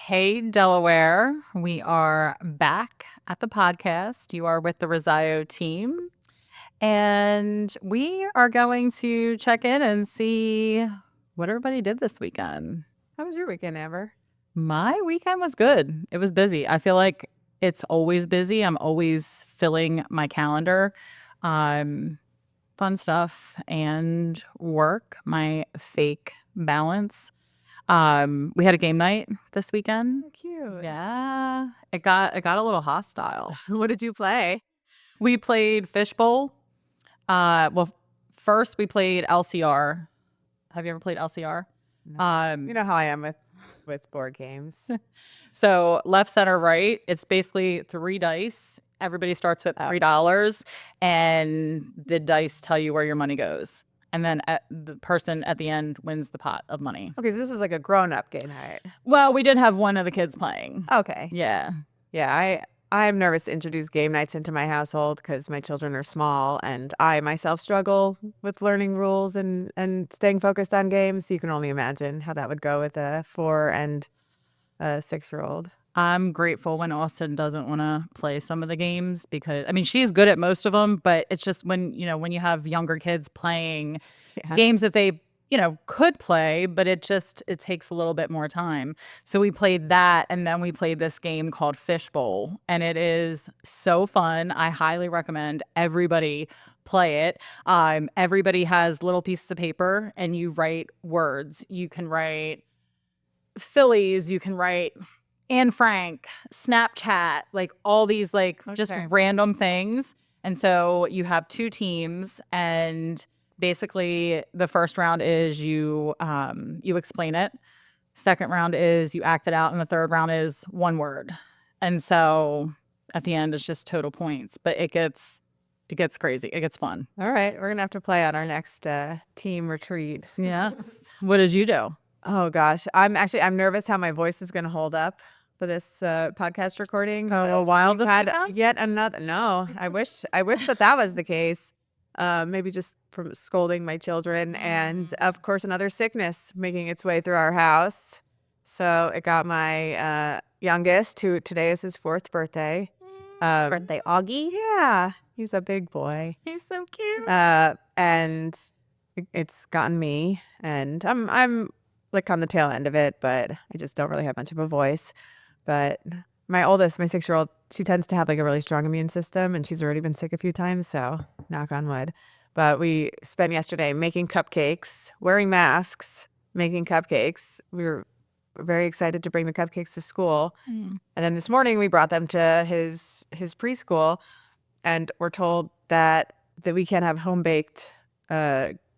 Hey, Delaware. We are back at the podcast. You are with the Rosaio team. And we are going to check in and see what everybody did this weekend. How was your weekend, Amber? My weekend was good. It was busy. I feel like it's always busy. I'm always filling my calendar. Um, Fun stuff and work, my fake balance. We had a game night this weekend. Oh, cute. Yeah. It got a little hostile. What did you play? We played fishbowl. Well, first we played LCR. Have you ever played LCR? No. You know how I am with board games. So left, center, right. It's basically 3 dice. Everybody starts with $3, and the dice tell you where your money goes. And then the person at the end wins the pot of money. Okay, so this was like a grown-up game night. Well, we did have one of the kids playing. Okay. Yeah. Yeah, I'm nervous to introduce game nights into my household because my children are small and I myself struggle with learning rules and staying focused on games. So you can only imagine how that would go with a 4 and a 6-year-old. I'm grateful when Austin doesn't want to play some of the games because, I mean, she's good at most of them, but it's just when you have younger kids playing games that they, could play, but it takes a little bit more time. So we played that, and then we played this game called Fishbowl, and it is so fun. I highly recommend everybody play it. Everybody has little pieces of paper, and you write words. You can write Phillies, you can write Anne Frank, Snapchat, like all these just random things. And so you have 2 teams, and basically the first round is you explain it. Second round is you act it out, and the third round is one word. And so at the end it's just total points, but it gets crazy. It gets fun. All right, we're gonna have to play on our next team retreat. Yes. What did you do? Oh gosh, I'm nervous how my voice is going to hold up for this podcast recording. Oh, a while this had weekend? yet another. No, I wish that was the case. Maybe just from scolding my children, and of course another sickness making its way through our house. So it got my youngest, who today is his 4th birthday. Birthday Augie? Yeah, he's a big boy. He's so cute. And it's gotten me, and I'm like on the tail end of it, but I just don't really have much of a voice. But my oldest, my 6-year-old, she tends to have like a really strong immune system, and she's already been sick a few times, so knock on wood. But we spent yesterday making cupcakes, wearing masks, making cupcakes. We were very excited to bring the cupcakes to school. And then this morning we brought them to his preschool, and we're told that we can't have home-baked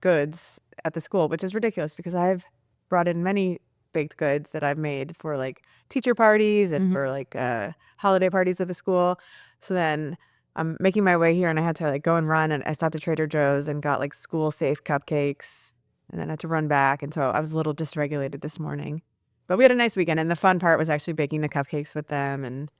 goods at the school, which is ridiculous because I've brought in many baked goods that I've made for like teacher parties and for like holiday parties at the school. So then I'm making my way here, and I had to like go and run, and I stopped at Trader Joe's and got like school safe cupcakes, and then I had to run back. And so I was a little dysregulated this morning, but we had a nice weekend, and the fun part was actually baking the cupcakes with them and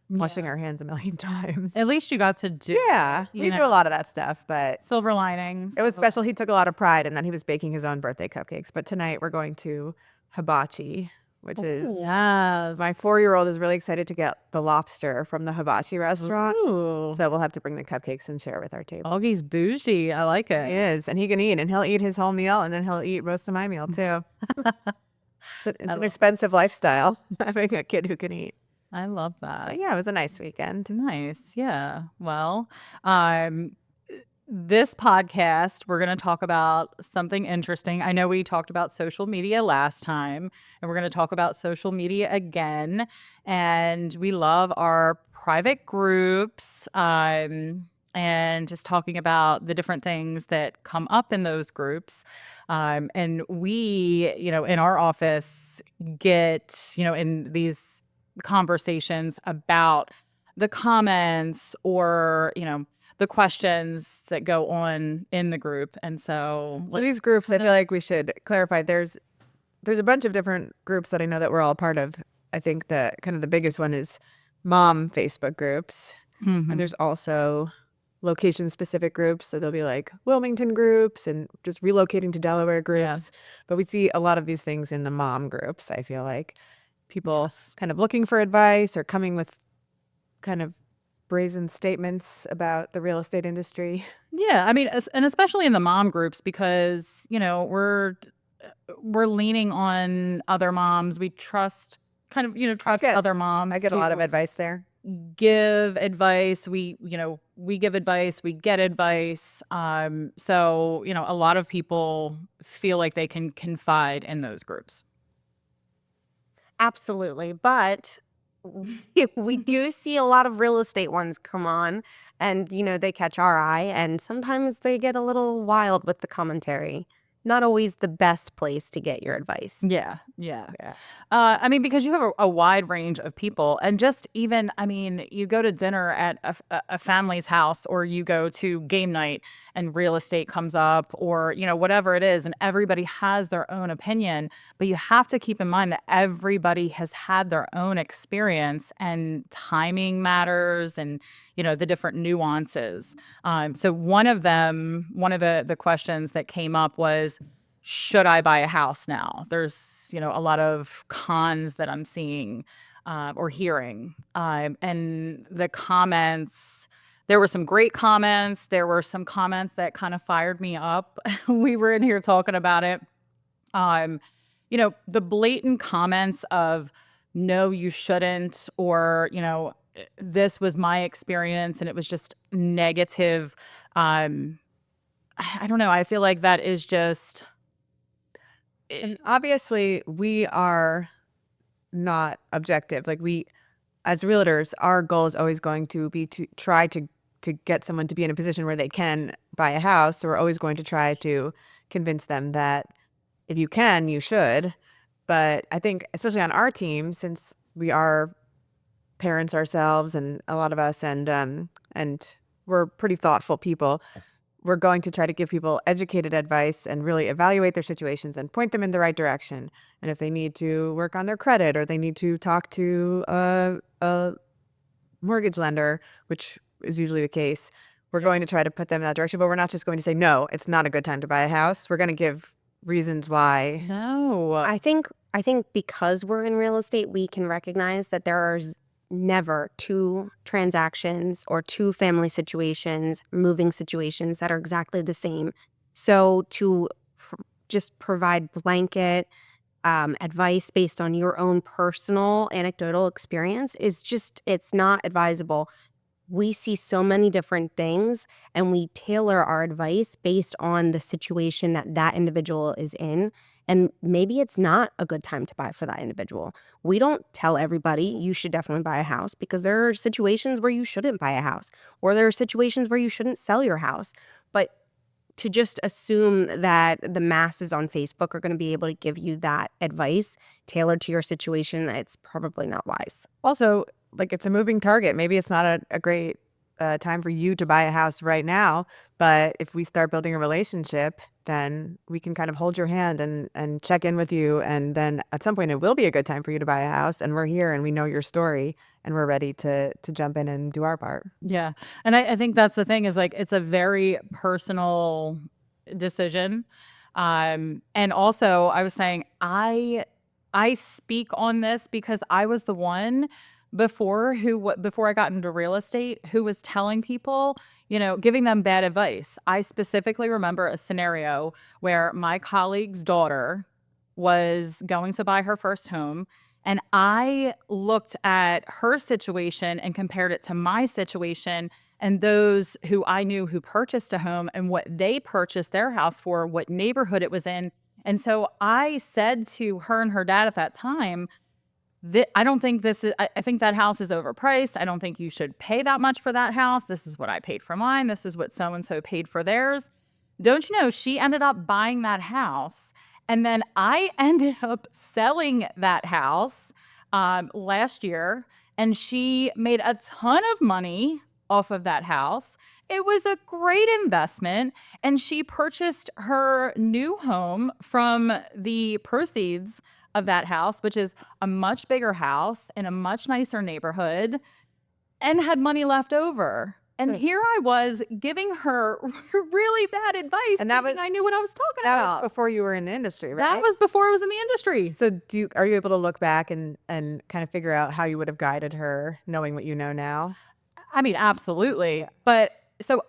washing our hands a million times. At least you got to do. Yeah, we do a lot of that stuff, but Silver linings. it was special. He took a lot of pride, and then he was baking his own birthday cupcakes. But tonight we're going to hibachi, which is Yes. my 4-year-old is really excited to get the lobster from the hibachi restaurant. Ooh. So we'll have to bring the cupcakes and share with our table. Augie's bougie. I like He it. is, and he can eat, and he'll eat his whole meal, and then he'll eat most of my meal too. It's an expensive lifestyle, having a kid who can eat. I love that. But yeah, it was a nice weekend. Nice. Yeah. Well, this podcast, we're going to talk about something interesting. I know we talked about social media last time, and we're going to talk about social media again. And we love our private groups, and just talking about the different things that come up in those groups. And we, in our office get, in these conversations about the comments or, the questions that go on in the group. And so these groups, I feel like we should clarify, there's a bunch of different groups that I know that we're all part of. I think the kind of the biggest one is mom Facebook groups. And there's also location specific groups. So there'll be like Wilmington groups and just relocating to Delaware groups. But we see a lot of these things in the mom groups, I feel like, people kind of looking for advice or coming with kind of brazen statements about the real estate industry. Yeah, I mean, and especially in the mom groups, because we're leaning on other moms. We trust trust Get other I moms get a lot of to advice there. give advice. We give advice, we get advice. So, a lot of people feel like they can confide in those groups. Absolutely. But we do see a lot of real estate ones come on and, they catch our eye and sometimes they get a little wild with the commentary. Not always the best place to get your advice. Yeah, yeah. Yeah. I mean, because you have a wide range of people, and just even, I mean, you go to dinner at a family's house, or you go to game night, and real estate comes up, or whatever it is, and everybody has their own opinion. But you have to keep in mind that everybody has had their own experience, and timing matters, and the different nuances. So one of the questions that came up was, should I buy a house now? There's, a lot of cons that I'm seeing or hearing. And the comments, there were some great comments. There were some comments that kind of fired me up. We were in here talking about it. The blatant comments of, no, you shouldn't, or, this was my experience and it was just negative. I don't know. I feel like that is just. And obviously, we are not objective. Like as realtors, our goal is always going to be to try to get someone to be in a position where they can buy a house. So we're always going to try to convince them that if you can, you should. But I think, especially on our team, since we are parents ourselves, and a lot of us, and we're pretty thoughtful people, we're going to try to give people educated advice and really evaluate their situations and point them in the right direction. And if they need to work on their credit, or they need to talk to a mortgage lender, which is usually the case, we're going to try to put them in that direction. But we're not just going to say, no, it's not a good time to buy a house. We're going to give reasons why. No. I think because we're in real estate, we can recognize that there are never two transactions or two family situations, moving situations that are exactly the same. So to just provide blanket advice based on your own personal anecdotal experience it's not advisable. We see so many different things and we tailor our advice based on the situation that individual is in. And maybe it's not a good time to buy for that individual. We don't tell everybody you should definitely buy a house, because there are situations where you shouldn't buy a house, or there are situations where you shouldn't sell your house. But to just assume that the masses on Facebook are going to be able to give you that advice tailored to your situation, it's probably not wise. Also, like, it's a moving target. Maybe it's not a great time for you to buy a house right now, but if we start building a relationship, then we can kind of hold your hand and check in with you, and then at some point it will be a good time for you to buy a house, and we're here and we know your story and we're ready to jump in and do our part. Yeah. And I think that's the thing, is like, it's a very personal decision. And also, I was saying, I speak on this because I was the one before I got into real estate, who was telling people, giving them bad advice. I specifically remember a scenario where my colleague's daughter was going to buy her first home, and I looked at her situation and compared it to my situation, and those who I knew who purchased a home and what they purchased their house for, what neighborhood it was in. And so I said to her and her dad at that time, I don't think this is, I think that house is overpriced. I don't think you should pay that much for that house. This is what I paid for mine. This is what so-and-so paid for theirs. Don't you know, she ended up buying that house. And then I ended up selling that house last year, and she made a ton of money off of that house. It was a great investment, and she purchased her new home from the proceeds of that house, which is a much bigger house in a much nicer neighborhood, and had money left over. And here I was giving her really bad advice, And that thinking was- I knew what I was talking That about. was before you were in the industry, right? That was before I was in the industry. So are you able to look back and kind of figure out how you would have guided her knowing what you know now? I mean, absolutely. But so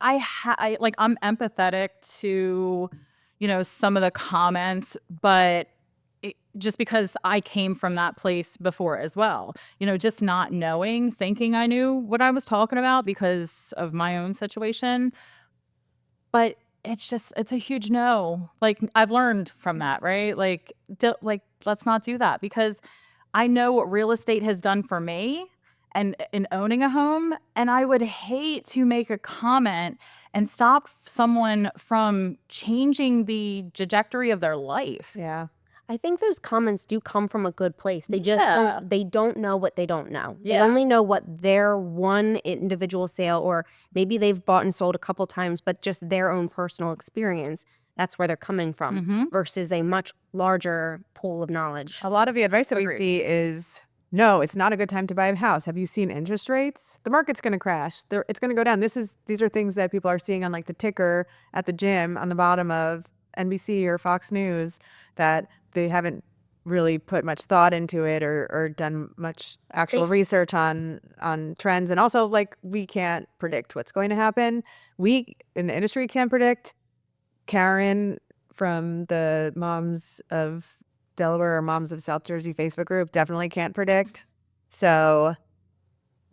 I'm empathetic to, some of the comments, but just because I came from that place before as well, just not knowing, thinking I knew what I was talking about because of my own situation. But it's a huge no. Like, I've learned from that, right? Like, let's not do that, because I know what real estate has done for me and in owning a home. And I would hate to make a comment and stop someone from changing the trajectory of their life. Yeah. I think those comments do come from a good place. They just Yeah. they don't know what they don't know. They Yeah. only know what their one individual sale, or maybe they've bought and sold a couple times, but just their own personal experience. That's where they're coming from versus a much larger pool of knowledge. A lot of the advice that we see is, no, it's not a good time to buy a house. Have you seen interest rates? The market's going to crash. It's going to go down. These are things that people are seeing on like the ticker at the gym on the bottom of NBC or Fox News, that they haven't really put much thought into it or done much actual research on trends. And also, like, we can't predict what's going to happen. We in the industry can't predict. Karen from the Moms of Delaware or Moms of South Jersey Facebook group definitely can't predict. So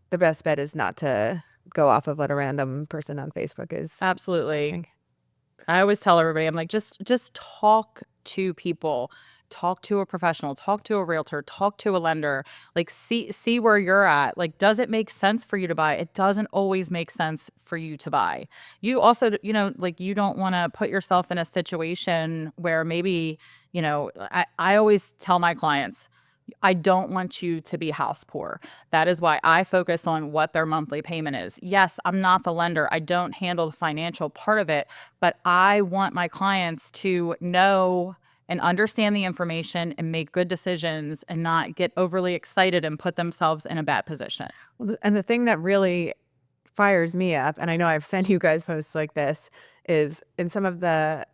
the best bet is not to go off of what a random person on Facebook is. Absolutely. I always tell everybody, I'm like, just talk to people, talk to a professional, talk to a realtor, talk to a lender, like see where you're at. Like, does it make sense for you to buy? It doesn't always make sense for you to buy. You also, like, you don't want to put yourself in a situation where maybe, I always tell my clients, I don't want you to be house poor. That is why I focus on what their monthly payment is. Yes, I'm not the lender. I don't handle the financial part of it, but I want my clients to know and understand the information and make good decisions and not get overly excited and put themselves in a bad position. And the thing that really fires me up, and I know I've sent you guys posts like this, is in some of the,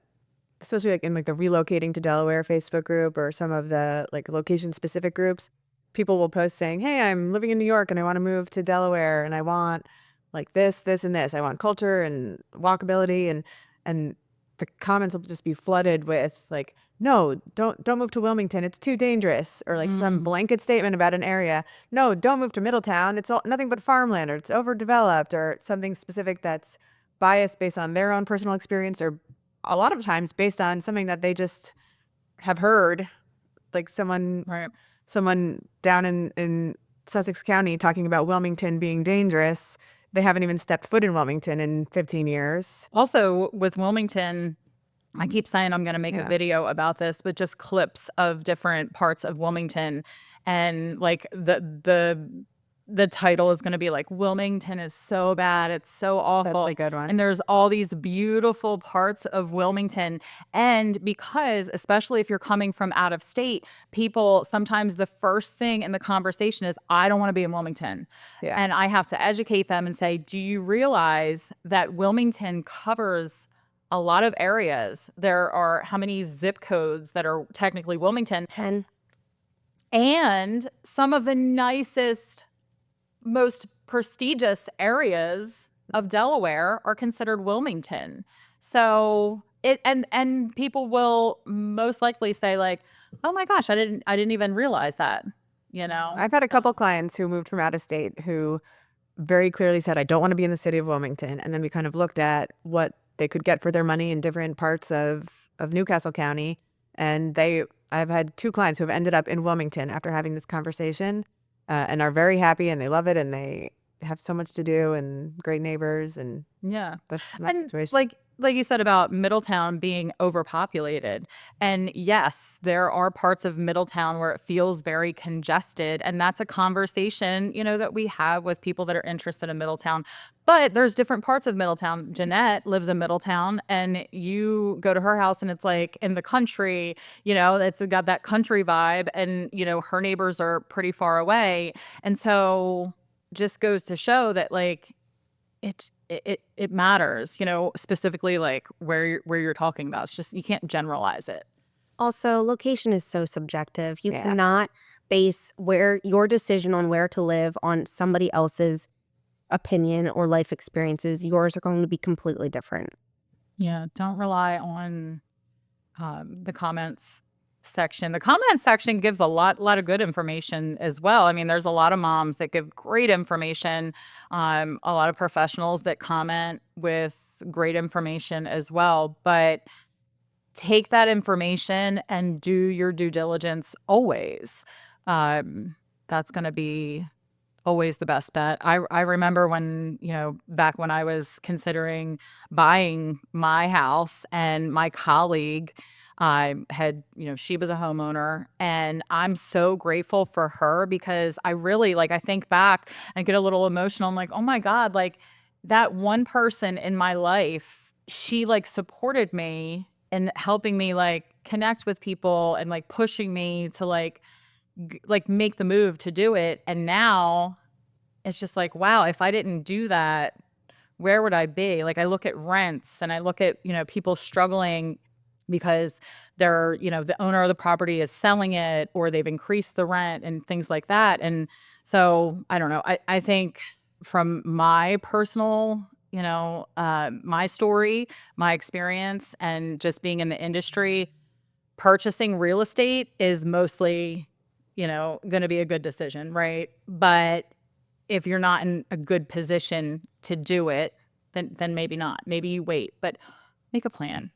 especially like in like the relocating to Delaware Facebook group or some of the like location specific groups, people will post saying, hey, I'm living in New York and I want to move to Delaware and I want like this, and this. I want culture and walkability, and the comments will just be flooded with like, no, don't move to Wilmington. It's too dangerous. Or like some blanket statement about an area. No, don't move to Middletown. It's nothing but farmland, or it's overdeveloped, or something specific that's biased based on their own personal experience, or a lot of times based on something that they just have heard, like someone down in Sussex County talking about Wilmington being dangerous. They haven't even stepped foot in Wilmington in 15 years. Also, with Wilmington, I keep saying I'm going to make a video about this, but just clips of different parts of Wilmington, and like the title is going to be like, Wilmington is so bad, it's so awful. That's a good one. And there's all these beautiful parts of Wilmington. And because, especially if you're coming from out of state, people, sometimes the first thing in the conversation is, I don't want to be in Wilmington. Yeah. And I have to educate them and say, do you realize that Wilmington covers a lot of areas? There are how many zip codes that are technically Wilmington? 10. And some of the nicest, most prestigious areas of Delaware are considered Wilmington. So and people will most likely say like, oh my gosh, I didn't even realize that, I've had a couple clients who moved from out of state who very clearly said, I don't want to be in the city of Wilmington. And then we kind of looked at what they could get for their money in different parts of Newcastle County. And I've had 2 clients who have ended up in Wilmington after having this conversation, and are very happy, and they love it, and they have so much to do and great neighbors, and Yeah. that's my And situation. like you said about Middletown being overpopulated. And yes, there are parts of Middletown where it feels very congested. And that's a conversation, that we have with people that are interested in Middletown. But there's different parts of Middletown. Jeanette lives in Middletown, and you go to her house and it's like in the country, it's got that country vibe, and, her neighbors are pretty far away. And so just goes to show that, like, it matters, you know, specifically like where you're talking about. It's just, you can't generalize it. Also, location is so subjective. You Yeah. cannot base where your decision on where to live on somebody else's opinion or life experiences. Yours are going to be completely different. Yeah, don't rely on the comments section. The comment section gives a lot of good information as well. I mean, there's a lot of moms that give great information, a lot of professionals that comment with great information as well. But take that information and do your due diligence always. That's going to be always the best bet. I remember when, you know, back when I was considering buying my house, and my colleague had, you know, she was a homeowner, and I'm so grateful for her, because I really, like, I think back and get a little emotional. I'm like, oh my God, like that one person in my life, she like supported me and helping me like connect with people and like pushing me to like make the move to do it. And now it's just like, wow, if I didn't do that, where would I be? Like, I look at rents and I look at, you know, people struggling because they're, you know, the owner of the property is selling it, or they've increased the rent and things like that. And so I don't know. I think from my personal, you know, my story, my experience, and just being in the industry, purchasing real estate is mostly, you know, going to be a good decision, right? But if you're not in a good position to do it, then maybe not. Maybe you wait, but make a plan.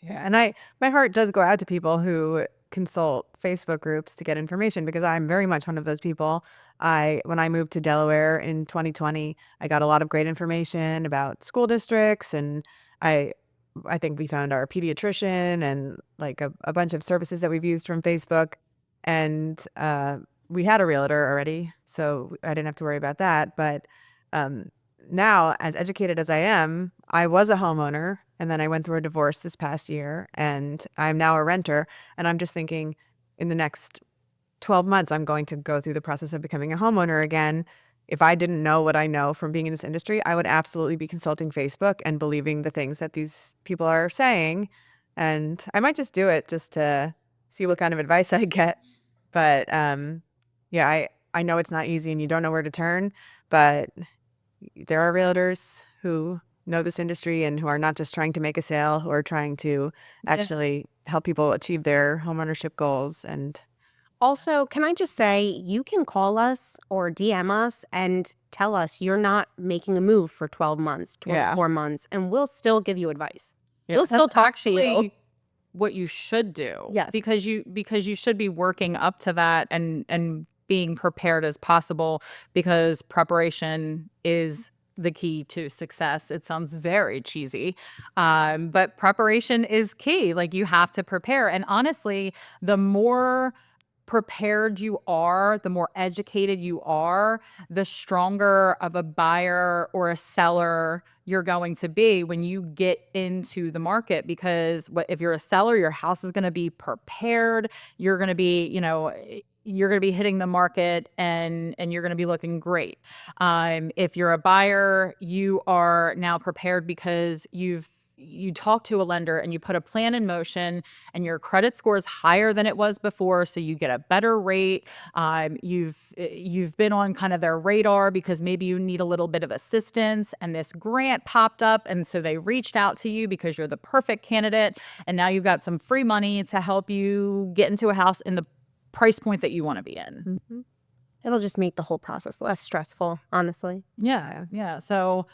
Yeah, and my heart does go out to people who consult Facebook groups to get information, because I'm very much one of those people. When I moved to Delaware in 2020, I got a lot of great information about school districts, and I think we found our pediatrician and like a bunch of services that we've used from Facebook, and we had a realtor already, so I didn't have to worry about that. But now, as educated as I am, I was a homeowner, and then I went through a divorce this past year, and I'm now a renter. And I'm just thinking, in the next 12 months, I'm going to go through the process of becoming a homeowner again. If I didn't know what I know from being in this industry, I would absolutely be consulting Facebook and believing the things that these people are saying. And I might just do it just to see what kind of advice I get. But yeah, I know it's not easy and you don't know where to turn, but there are realtors who know this industry and who are not just trying to make a sale, who are trying to actually help people achieve their homeownership goals. And Also, can I just say, you can call us or DM us and tell us you're not making a move for 12 months, 24 months, and we'll still give you advice. We'll still talk to you. Actually what you should do. Yes. Because you should be working up to that and being prepared as possible, because preparation is the key to success. It sounds very cheesy, but preparation is key. Like, you have to prepare. And honestly, the more prepared you are, the more educated you are, the stronger of a buyer or a seller you're going to be when you get into the market. Because if you're a seller, your house is going to be prepared. You're going to be, you know, you're going to be hitting the market, and you're going to be looking great. If you're a buyer, you are now prepared because you talk to a lender and you put a plan in motion, and your credit score is higher than it was before, so you get a better rate. You've been on kind of their radar because maybe you need a little bit of assistance, and this grant popped up, and so they reached out to you because you're the perfect candidate, and now you've got some free money to help you get into a house in the price point that you want to be in. Mm-hmm. It'll just make the whole process less stressful, honestly. Yeah. So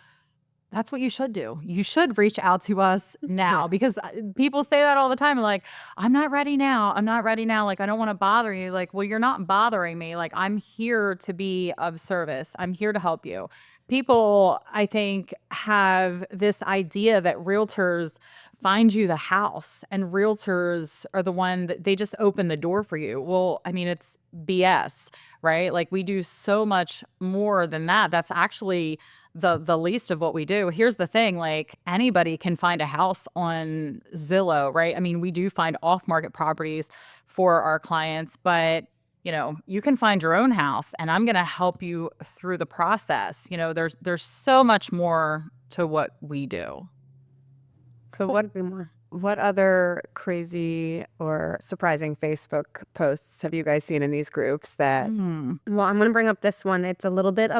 that's what you should do. You should reach out to us now, because people say that all the time. Like, I'm not ready now. I'm not ready now. Like, I don't want to bother you. Like, well, you're not bothering me. Like, I'm here to be of service. I'm here to help you. People, I think, have this idea that realtors find you the house, and realtors are the one that they just open the door for you. Well, I mean, it's BS, right? Like, we do so much more than that. That's actually the least of what we do. Here's the thing, like, anybody can find a house on Zillow, right? I mean, we do find off-market properties for our clients, but you can find your own house and I'm going to help you through the process. There's so much more to what we do. So what other crazy or surprising Facebook posts have you guys seen in these groups that Well, I'm going to bring up this one. It's a little bit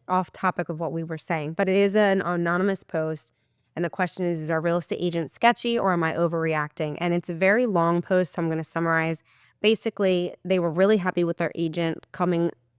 off topic of what we were saying, but it is an anonymous post. And the question is our real estate agent sketchy or am I overreacting? And it's a very long post, so I'm going to summarize. Basically, they were really happy with their agent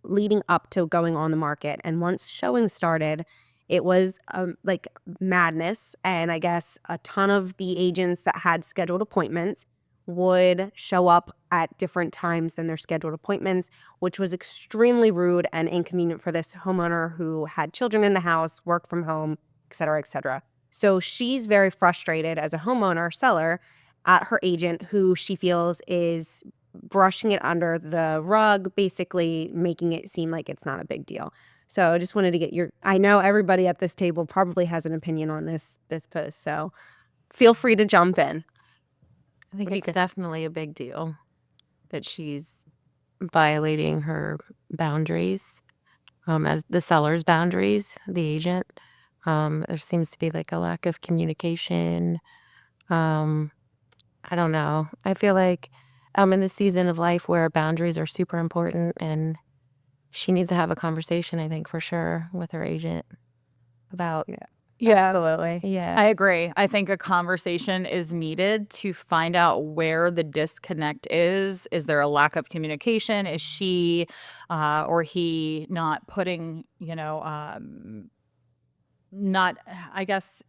leading up to going on the market. And once showing started, it was like madness. And I guess a ton of the agents that had scheduled appointments would show up at different times than their scheduled appointments, which was extremely rude and inconvenient for this homeowner who had children in the house, work from home, et cetera, et cetera. So she's very frustrated as a homeowner seller at her agent who she feels is brushing it under the rug, basically making it seem like it's not a big deal. So I just wanted to get I know everybody at this table probably has an opinion on this post, so feel free to jump in. I think it's definitely a big deal that she's violating her boundaries, as the seller's boundaries, the agent. There seems to be like a lack of communication. I don't know. I feel like I'm in the season of life where boundaries are super important, and she needs to have a conversation, I think, for sure, with her agent about. Yeah, absolutely. Yeah. I agree. I think a conversation is needed to find out where the disconnect is. Is there a lack of communication? Is she or he not putting, I guess.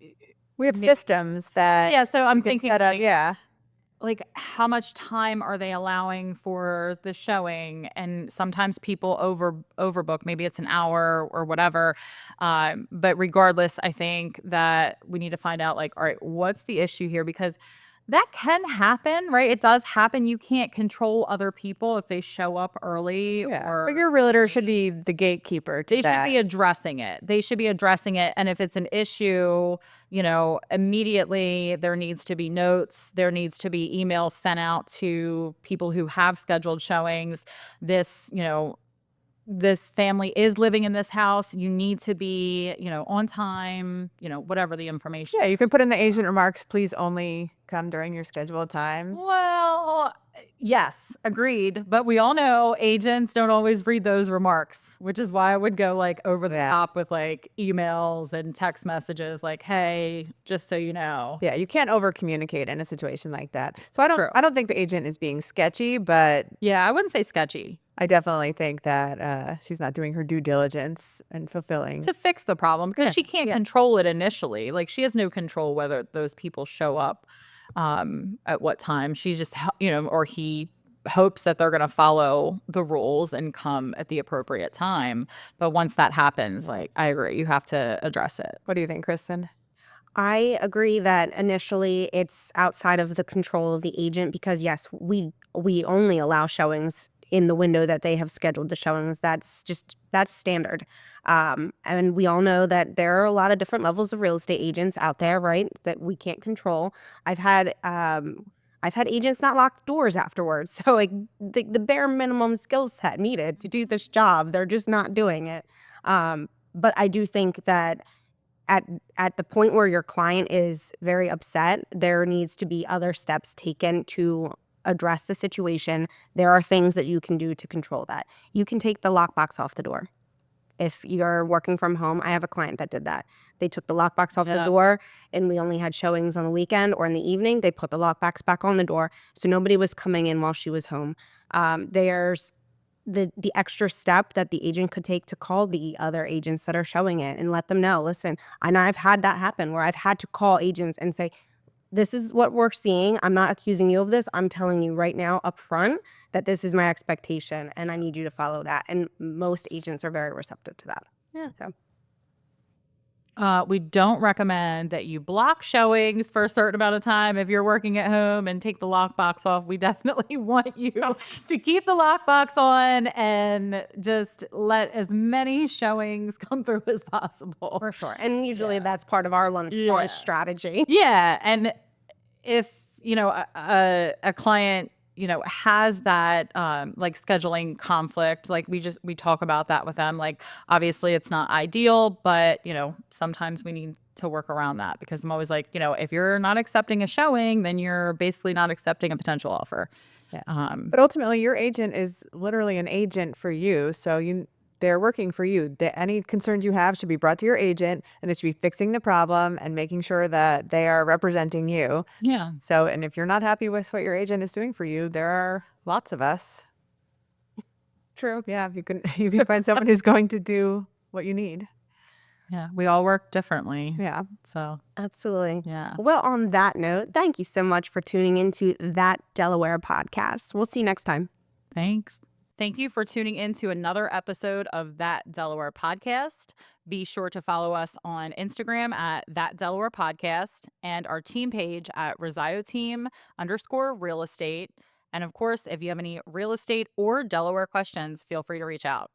We have systems that Yeah, so I'm get thinking set up, like how much time are they allowing for the showing? And sometimes people overbook, maybe it's an hour or whatever. But regardless, I think that we need to find out like, all right, what's the issue here? Because that can happen, right? It does happen. You can't control other people if they show up early but your realtor should be the gatekeeper to they that. should be addressing it. They should be addressing it. And if it's an issue, immediately there needs to be notes. There needs to be emails sent out to people who have scheduled showings. This family is living in this house. You need to be, on time, whatever the information. Yeah, you can put in the agent remarks, please only come during your scheduled time. Well, yes, agreed. But we all know agents don't always read those remarks, which is why I would go like over the top with like emails and text messages like, hey, just so you know. Yeah, you can't over communicate in a situation like that. So I don't think the agent is being sketchy, but yeah, I wouldn't say sketchy. I definitely think that she's not doing her due diligence and fulfilling to fix the problem because she can't control it initially. Like she has no control whether those people show up at what time. She's just, or he hopes that they're going to follow the rules and come at the appropriate time. But once that happens, like I agree, you have to address it. What do you think, Kristen? I agree that initially it's outside of the control of the agent because yes, we only allow showings in the window that they have scheduled the showings. That's standard. And we all know that there are a lot of different levels of real estate agents out there, right? That we can't control. I've had agents not lock doors afterwards. So like the bare minimum skill set needed to do this job, they're just not doing it. But I do think that at the point where your client is very upset, there needs to be other steps taken to address the situation. There are things that you can do to control that. You can take the lockbox off the door. If you're working from home, I have a client that did that. They took the lockbox off the door and we only had showings on the weekend or in the evening. They put the lockbox back on the door so nobody was coming in while she was home. There's the extra step that the agent could take to call the other agents that are showing it and let them know, listen, I know I've had that happen where I've had to call agents and say, this is what we're seeing. I'm not accusing you of this. I'm telling you right now up front that this is my expectation and I need you to follow that. And most agents are very receptive to that. Yeah. So. We don't recommend that you block showings for a certain amount of time if you're working at home and take the lockbox off. We definitely want you to keep the lockbox on and just let as many showings come through as possible. For sure. And usually that's part of our lunch strategy. Yeah. And if, a client, has that like scheduling conflict, like we talk about that with them. Like obviously it's not ideal, but sometimes we need to work around that, because I'm always like, if you're not accepting a showing, then you're basically not accepting a potential offer. Yeah. But ultimately, your agent is literally an agent for you. So they're working for you. Any concerns you have should be brought to your agent, and they should be fixing the problem and making sure that they are representing you. Yeah. So, and if you're not happy with what your agent is doing for you, there are lots of us. True. Yeah, if you can find someone who's going to do what you need. Yeah. We all work differently. Yeah. So Absolutely. yeah. Well, on that note, thank you so much for tuning into That Delaware podcast. We'll see you next time. Thanks. Thank you for tuning in to another episode of That Delaware Podcast. Be sure to follow us on Instagram at That Delaware Podcast and our team page at RosaioTeam_real estate. And of course, if you have any real estate or Delaware questions, feel free to reach out.